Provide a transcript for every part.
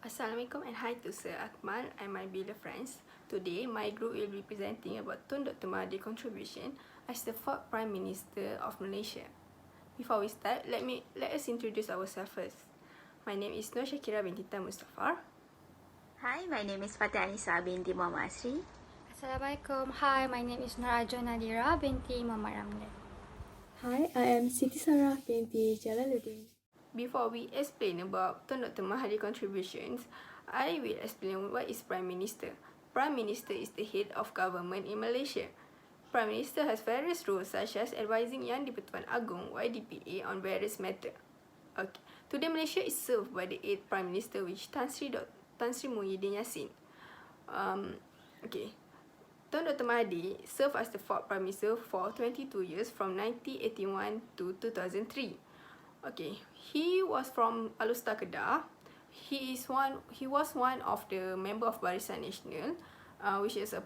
Assalamualaikum and hi to Sir Akmal and my beloved friends. Today, my group will be presenting about Tun Dr. Mahathir's contribution as the fourth Prime Minister of Malaysia. Before we start, let us introduce ourselves first. My name is Syakira binti Mustafar. Hi, my name is Anisah binti Mohamed Asri. Assalamualaikum. Hi, my name is Nadhirah binti Mohamed Ramdan. Hi, I am Siti binti Jalaluddin. Before we explain about Tun Dr. Mahathir's contributions, I will explain what is Prime Minister. Prime Minister is the head of government in Malaysia. Prime Minister has various roles such as advising Yang di-Pertuan Agong YDPA on various matters. Okay. Today, Malaysia is served by the 8th Prime Minister, which Tan Sri Muhyiddin Yassin. Tun Dr. Mahathir served as the 4th Prime Minister for 22 years from 1981 to 2003. Okay, he was from Alustar Kedah. He was one of the member of Barisan Nasional, which is a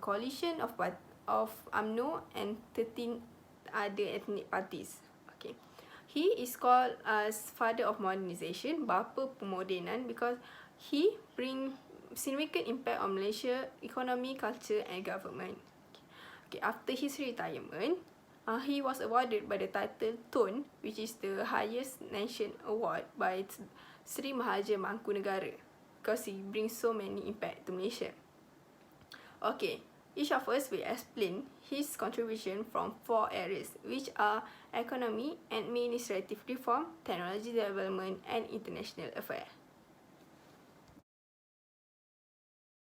coalition of UMNO and 13 other ethnic parties. Okay, he is called as father of modernization, bapa pemodenan, because he bring significant impact on Malaysia economy, culture and government. Okay, after his retirement, he was awarded by the title Tun, which is the highest nation award by Sri Mahathir Mangkunegara, because he brings so many impact to Malaysia. Okay, each of us will explain his contribution from 4 areas, which are economy, administrative reform, technology development, and international affairs.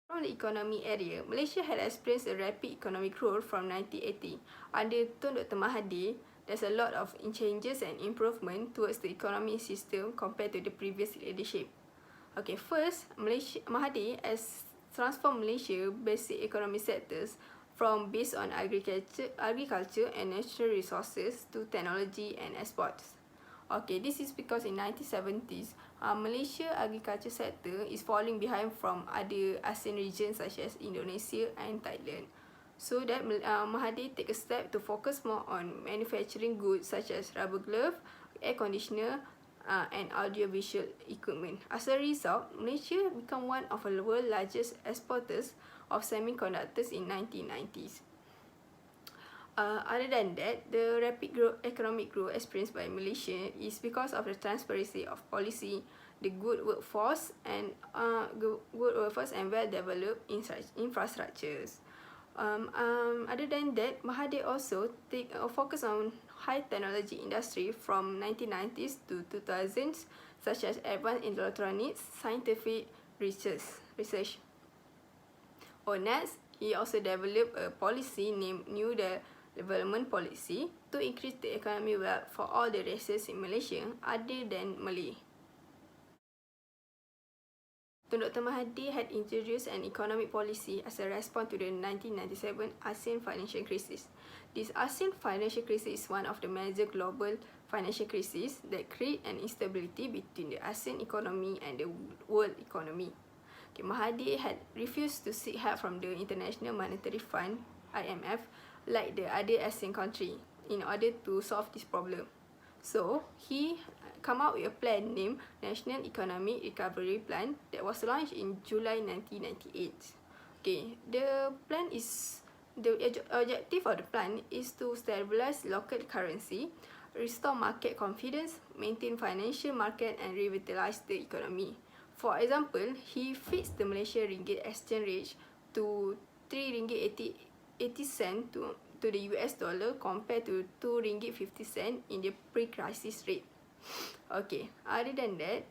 From the economy area, Malaysia had experienced a rapid economic growth from 1980. Under Tun Dr. Mahathir, there's a lot of changes and improvement towards the economic system compared to the previous leadership. Okay, first, Mahathir has transformed Malaysia's basic economic sectors from based on agriculture and natural resources to technology and exports. Okay, this is because in 1970s, Malaysia agriculture sector is falling behind from other ASEAN regions such as Indonesia and Thailand. So that Mahathir take a step to focus more on manufacturing goods such as rubber glove, air conditioner, and audiovisual equipment. As a result, Malaysia became one of the world's largest exporters of semiconductors in 1990s. Other than that, the rapid economic growth experienced by Malaysia is because of the transparency of policy, the good workforce and well-developed infrastructures. Other than that, Mahathir also take a focus on high technology industry from 1990s to 2000s, such as advanced electronics, scientific research. Next, he also developed a policy named New Development Policy to increase the economic wealth for all the races in Malaysia other than Malay. Tun Dr. Mahathir had introduced an economic policy as a response to the 1997 ASEAN financial crisis. This ASEAN financial crisis is one of the major global financial crises that create an instability between the ASEAN economy and the world economy. Okay, Mahathir had refused to seek help from the International Monetary Fund, IMF, like the other ASEAN country in order to solve this problem. So, he come out with a plan named National Economic Recovery Plan that was launched in July 1998. Okay, the objective of the plan is to stabilize local currency, restore market confidence, maintain financial market and revitalize the economy. For example, he fixed the Malaysian ringgit exchange rate to 3 ringgit 80 cents to the US dollar compared to 2 ringgit 50 cents in the pre-crisis rate. Okay, other than that,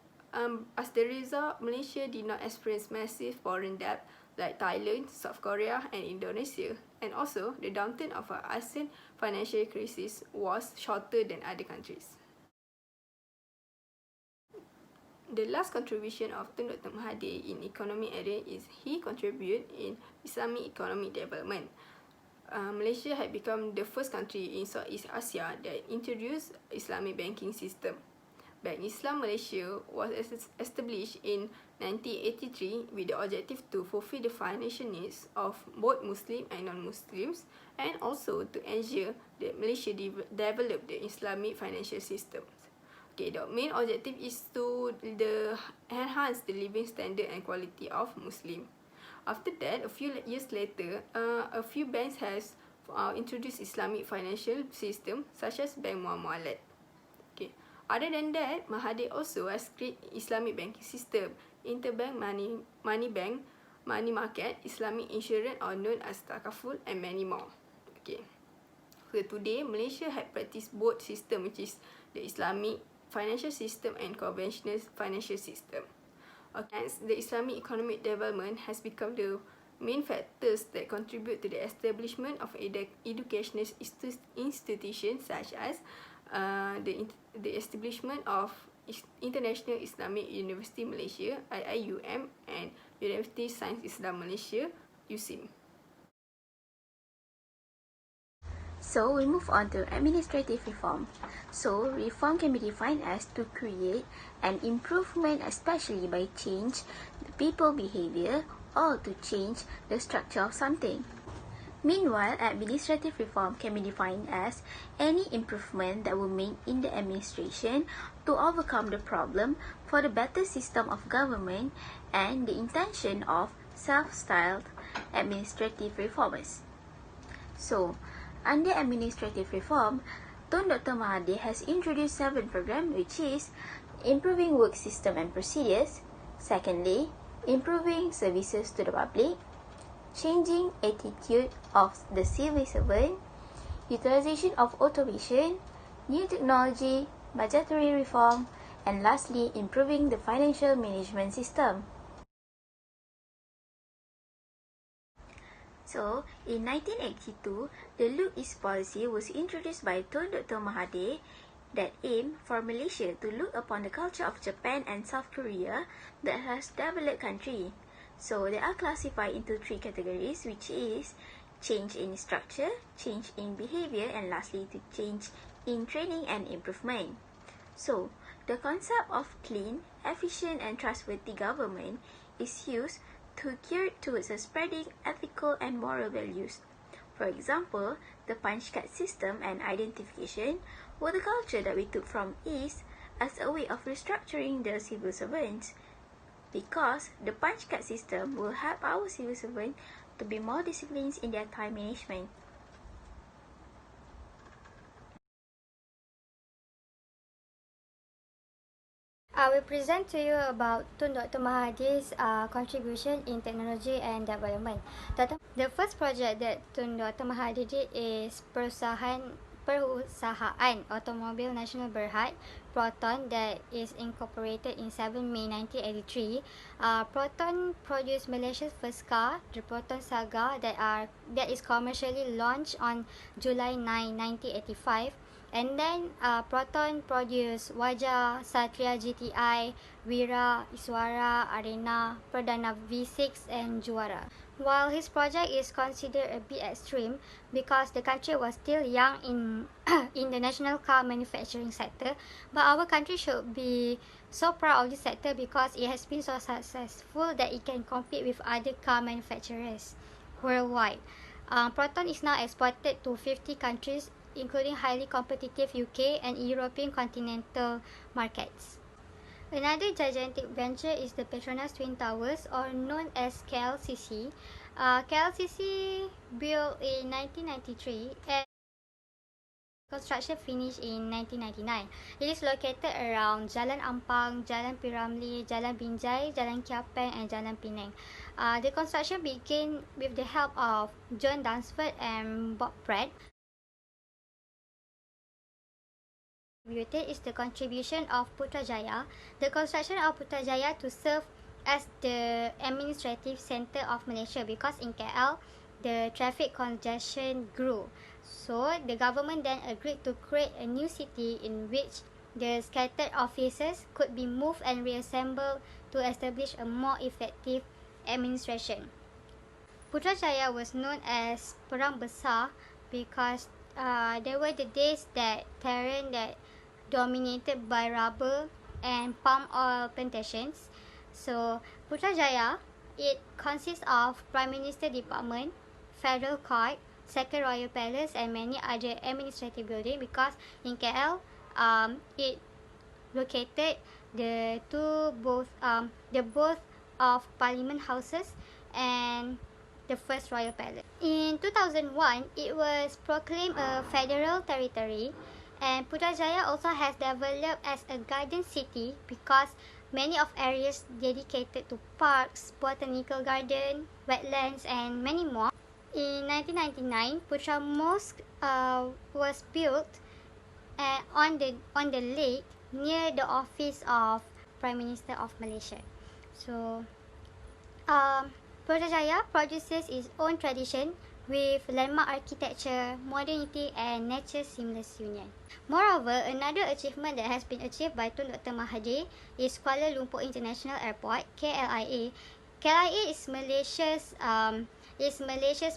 as the result, Malaysia did not experience massive foreign debt like Thailand, South Korea and Indonesia, and also the downturn of our ASEAN financial crisis was shorter than other countries. The last contribution of Tun Dr. Mahathir in economic area is he contributed in Islamic economic development. Malaysia had become the first country in Southeast Asia that introduced Islamic banking system. Bank Islam Malaysia was established in 1983 with the objective to fulfill the financial needs of both Muslim and non-Muslims, and also to ensure that Malaysia develop the Islamic financial systems. Okay, the main objective is to enhance the living standard and quality of Muslim. After that, a few years later, a few banks has introduced Islamic financial system such as Bank Muamalat. Okay. Other than that, Mahathir also has created Islamic banking system, interbank money bank, money market, Islamic insurance or known as takaful, and many more. Okay. So today, Malaysia had practiced both system, which is the Islamic financial system and conventional financial system. Hence, the Islamic economic development has become the main factors that contribute to the establishment of educational institutions such as the establishment of International Islamic University Malaysia (IIUM) and University Science Islam Malaysia (USIM). So we move on to administrative reform. So reform can be defined as to create an improvement, especially by change the people behavior or to change the structure of something. Meanwhile, administrative reform can be defined as any improvement that will make in the administration to overcome the problem for the better system of government and the intention of self-styled administrative reformers. So, under administrative reform, Tun Dr. Mahathir has introduced 7 programs, which is improving work system and procedures, secondly, improving services to the public, changing attitude of the civil servant, utilization of automation, new technology, budgetary reform, and lastly, improving the financial management system. So, in 1982, the Look East policy was introduced by Tun Dr. Mahathir that aimed for Malaysia to look upon the culture of Japan and South Korea that has developed country. So, they are classified into 3 categories, which is change in structure, change in behavior, and lastly, to change in training and improvement. So, the concept of clean, efficient, and trustworthy government is used to gear towards a spreading ethical and moral values. For example, the punch card system and identification were the culture that we took from East as a way of restructuring the civil servants, because the punch card system will help our civil servants to be more disciplined in their time management. I will present to you about Tun Dr. Mahathir's contribution in technology and development. The first project that Tun Dr. Mahathir did is perusahaan Automobil Nasional Berhad, Proton, that is incorporated in 7 May 1983. Proton produced Malaysia's first car, the Proton Saga, that is commercially launched on July 9, 1985. And then Proton produced Wajah, Satria GTI, Wira, Iswara, Arena, Perdana V6 and Juara. While his project is considered a bit extreme because the country was still young in in the national car manufacturing sector, but our country should be so proud of this sector because it has been so successful that it can compete with other car manufacturers worldwide. Proton is now exported to 50 countries, including highly competitive UK and European continental markets. Another gigantic venture is the Petronas Twin Towers, or known as KLCC. KLCC built in 1993 and construction finished in 1999. It is located around Jalan Ampang, Jalan Piramli, Jalan Binjai, Jalan Kiapeng and Jalan Penang. The construction began with the help of John Dunsford and Bob Pratt. Is the contribution of Putrajaya. The construction of Putrajaya to serve as the administrative centre of Malaysia, because in KL the traffic congestion grew. So the government then agreed to create a new city in which the scattered offices could be moved and reassembled to establish a more effective administration. Putrajaya was known as Perang Besar because there were the days that terrain that dominated by rubber and palm oil plantations. So Putrajaya, it consists of Prime Minister Department, Federal Court, Second Royal Palace and many other administrative buildings, because in KL it located the both of Parliament Houses and the first Royal Palace. In 2001, it was proclaimed a federal territory, and Putrajaya also has developed as a garden city because many of areas dedicated to parks, botanical garden, wetlands, and many more. In 1999, Putra Mosque was built on the lake near the office of Prime Minister of Malaysia. So, Putrajaya produces its own tradition with landmark architecture, modernity, and nature's seamless union. Moreover, another achievement that has been achieved by Tun Dr. Mahathir is Kuala Lumpur International Airport (KLIA). KLIA is Malaysia's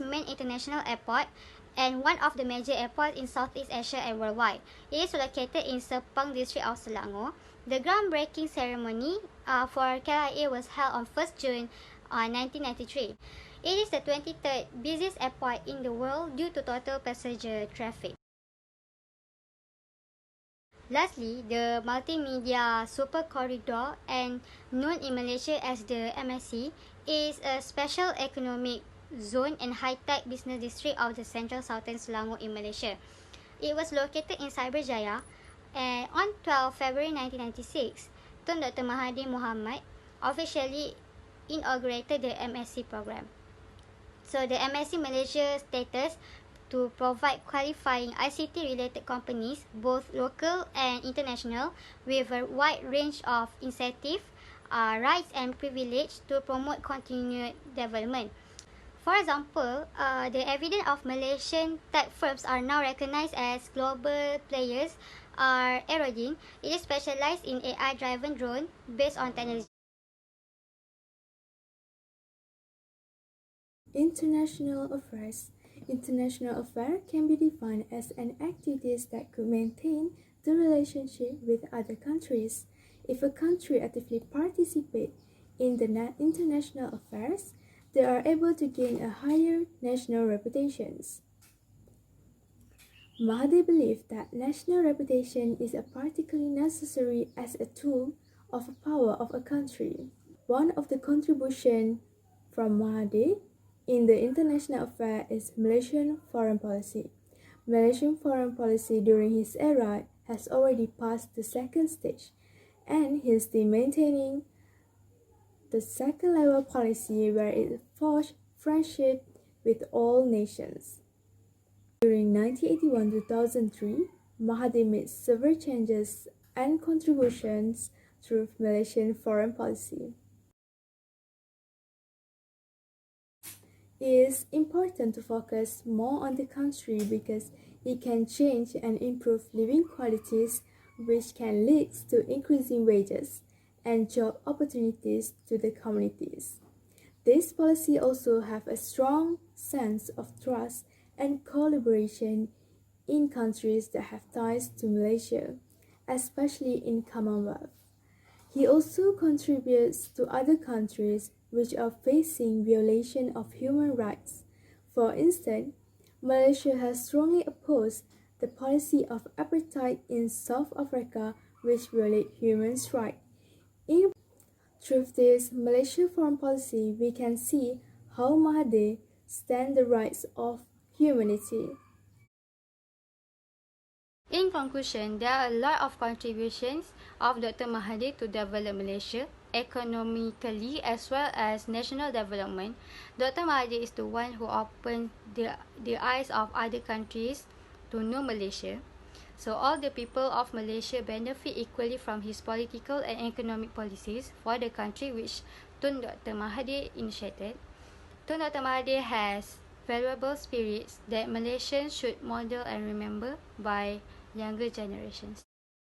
main international airport and one of the major airports in Southeast Asia and worldwide. It is located in Sepang district of Selangor. The groundbreaking ceremony for KLIA was held on 1st June 1993. It is the 23rd busiest airport in the world due to total passenger traffic. Lastly, the Multimedia Super Corridor, and known in Malaysia as the MSC, is a special economic zone and high-tech business district of the central southern Selangor in Malaysia. It was located in Cyberjaya, and on 12 February 1996, Tun Dr. Mahathir Mohamed officially inaugurated the MSC program. So the MSC Malaysia status to provide qualifying ICT-related companies, both local and international, with a wide range of incentive, rights and privilege to promote continued development. For example, the evidence of Malaysian tech firms are now recognized as global players are Aerodin. It is specialized in AI-driven drone based on technology. International affairs. International affair can be defined as an activities that could maintain the relationship with other countries. If a country actively participates in the international affairs, they are able to gain a higher national reputation. Mahathir believed that national reputation is particularly necessary as a tool of power of a country. One of the contributions from Mahathir in the international affair is Malaysian foreign policy. Malaysian foreign policy during his era has already passed the second stage, and he is still maintaining the second level policy where it forged friendship with all nations. During 1981-2003, Mahathir made several changes and contributions through Malaysian foreign policy. It is important to focus more on the country because it can change and improve living qualities, which can lead to increasing wages and job opportunities to the communities. This policy also have a strong sense of trust and collaboration in countries that have ties to Malaysia, especially in Commonwealth. He also contributes to other countries which are facing violation of human rights. For instance, Malaysia has strongly opposed the policy of apartheid in South Africa, which violate human rights. Through this Malaysia foreign policy, we can see how Mahathir stands the rights of humanity. In conclusion, there are a lot of contributions of Dr. Mahathir to develop Malaysia economically as well as national development. Dr. Mahathir is the one who opened the eyes of other countries to know Malaysia. So all the people of Malaysia benefit equally from his political and economic policies for the country which Tun Dr. Mahathir initiated. Tun Dr. Mahathir has valuable spirits that Malaysians should model and remember by younger generations.